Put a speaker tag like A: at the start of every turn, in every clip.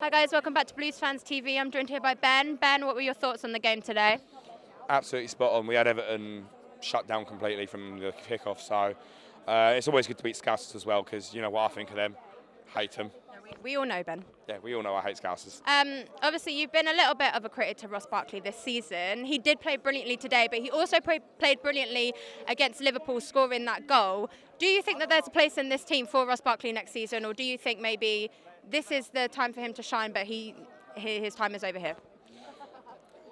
A: Hi guys, welcome back to Blues Fans TV. I'm joined here by Ben. Ben, what were your thoughts on the game today?
B: Absolutely spot on. We had Everton shut down completely from the kickoff, so it's always good to beat Scousers as well, because you know what I think of them. Hate them.
A: We all know, Ben.
B: Yeah, we all know I hate Scousers.
A: Obviously, you've been a little bit of a critic to Ross Barkley this season. He did play brilliantly today, but he also played brilliantly against Liverpool, scoring that goal. Do you think that there's a place in this team for Ross Barkley next season, or do you think maybe this is the time for him to shine, but his time is over here?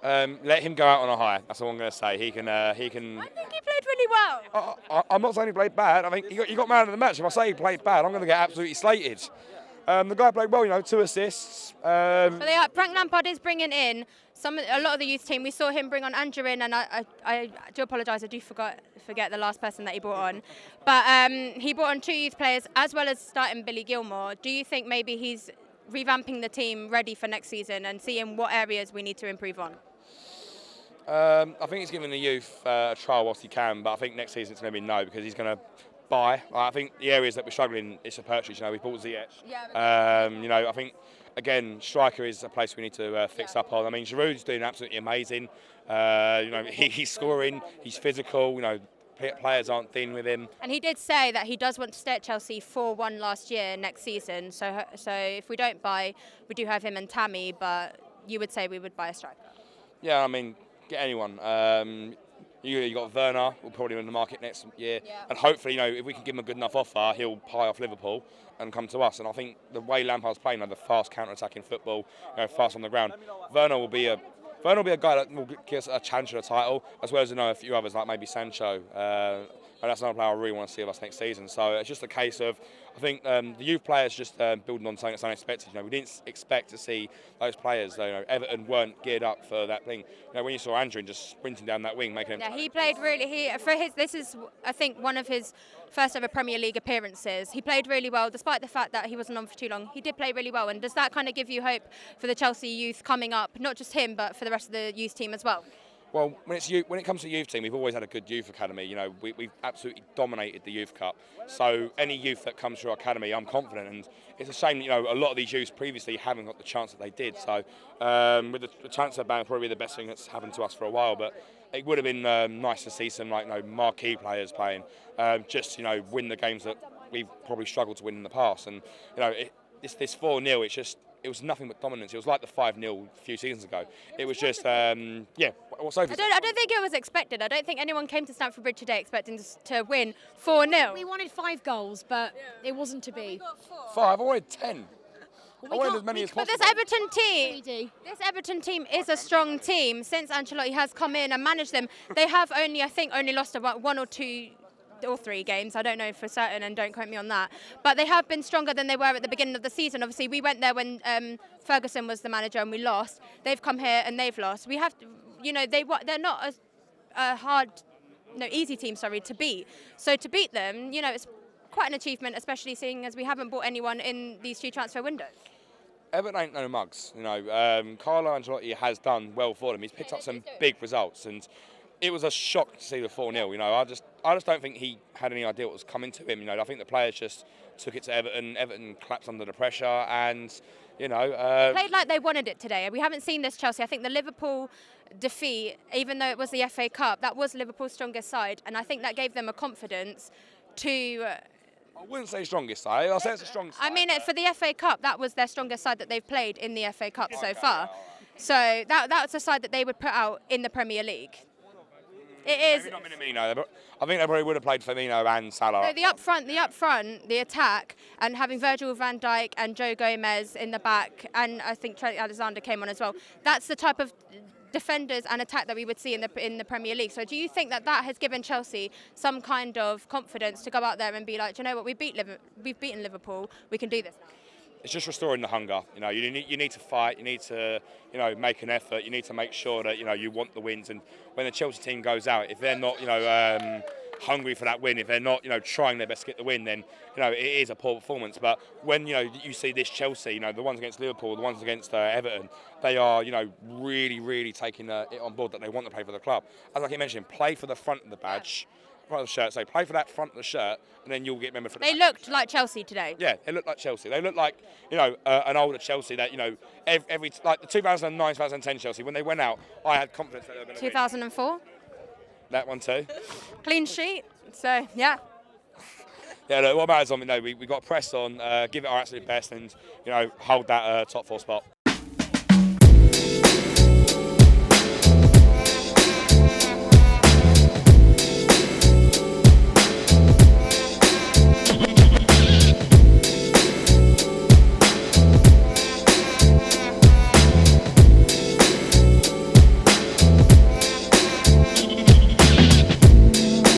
B: Let him go out on a high. That's all I'm going to say. He can.
A: I think he played really well.
B: I'm not saying he played bad. I think he got man of the match. If I say he played bad, I'm going to get absolutely slated. The guy played well, 2 assists.
A: But Frank Lampard is bringing in a lot of the youth team. We saw him bring on Andrew in, and I do apologise, I do forget the last person that he brought on. But he brought on 2 youth players as well as starting Billy Gilmore. Do you think maybe he's revamping the team ready for next season and seeing what areas we need to improve on?
B: I think he's giving the youth a trial whilst he can, but I think next season it's going to be no, because he's going to buy. I think the areas that we're struggling is the purchase. We bought Ziyech. Yeah. I think again, striker is a place we need to fix up on. I mean, Giroud's doing absolutely amazing. He's scoring. He's physical. Players aren't thin with him.
A: And he did say that he does want to stay at Chelsea 4-1 last year next season. So if we don't buy, we do have him and Tammy, but you would say we would buy a striker.
B: Yeah, I mean, get anyone. You got Werner, will probably be in the market next year, and hopefully, if we can give him a good enough offer, he'll pie off Liverpool and come to us. And I think the way Lampard's playing, the fast counter-attacking football, fast on the ground, Werner will be a guy that will give us a challenge for the title, as well as a few others like maybe Sancho. And that's another player I really want to see of us next season. So it's just a case of, I think the youth players just building on something that's unexpected. We didn't expect to see those players. Everton weren't geared up for that thing. When you saw Andrew just sprinting down that wing, making him.
A: Yeah, he played really. This is, I think, one of his first ever Premier League appearances. He played really well, despite the fact that he wasn't on for too long. He did play really well. And does that kind of give you hope for the Chelsea youth coming up? Not just him, but for the rest of the youth team as well.
B: Well, when it comes to the youth team, we've always had a good youth academy. We've absolutely dominated the youth cup. So any youth that comes through our academy, I'm confident. And it's a shame, a lot of these youths previously haven't got the chance that they did. So with the transfer ban, probably the best thing that's happened to us for a while. But it would have been nice to see some marquee players playing, win the games that we've probably struggled to win in the past. And this 4-0, it was nothing but dominance. It was like the 5-0 a few seasons ago. It was just, I don't
A: think it was expected. I don't think anyone came to Stamford Bridge today expecting to win 4-0.
C: We wanted 5 goals, but it wasn't to be.
B: 5, I wanted 10. I wanted as many as possible.
A: But this Everton team is a strong team. Since Ancelotti has come in and managed them, they have only lost about 1 or 2 or 3 games, I don't know for certain, and don't quote me on that. But they have been stronger than they were at the beginning of the season. Obviously, we went there when Ferguson was the manager and we lost. They've come here and they've lost. We have, they're not a easy team, to beat. So to beat them, it's quite an achievement, especially seeing as we haven't bought anyone in these 2 transfer windows.
B: Everton ain't no mugs. Carlo Ancelotti has done well for them. He's picked up some big results, and it was a shock to see the 4-0. I just don't think he had any idea what was coming to him. I think the players just took it to Everton. Everton collapsed under the pressure, and
A: They played like they wanted it today. We haven't seen this Chelsea. I think the Liverpool defeat, even though it was the FA Cup, that was Liverpool's strongest side, and I think that gave them a confidence to.
B: I wouldn't say strongest side. I say it's a strong side.
A: I mean, for the FA Cup, that was their strongest side that they've played in the FA Cup so far. So that's a side that they would put out in the Premier League. It is.
B: Maybe not Minamino, but I think they probably would have played Firmino and Salah.
A: No, the up front, the attack, and having Virgil van Dijk and Joe Gomez in the back, and I think Trent Alexander came on as well. That's the type of defenders and attack that we would see in the Premier League. So do you think that has given Chelsea some kind of confidence to go out there and be like, do you know what, we've beaten Liverpool, we can do this?
B: It's just restoring the hunger. You need to fight. You need to, make an effort. You need to make sure that you want the wins. And when the Chelsea team goes out, if they're not, hungry for that win, if they're not, trying their best to get the win, then it is a poor performance. But when you see this Chelsea, the ones against Liverpool, the ones against Everton, they are, really, really taking it on board that they want to play for the club. As I keep mentioning, play for the front of the badge. part of the shirt. So play for that front of the shirt, and then you'll get remembered for the
A: They
B: back.
A: looked like Chelsea today.
B: Yeah, they look like Chelsea. They look like, an older Chelsea that, every like the 2009, 2010 Chelsea, when they went out, I had confidence that they were going to win.
A: 2004,
B: That one too.
A: clean sheet. So yeah.
B: Yeah, look, what matters on we got to press on, give it our absolute best, and hold that top 4 spot.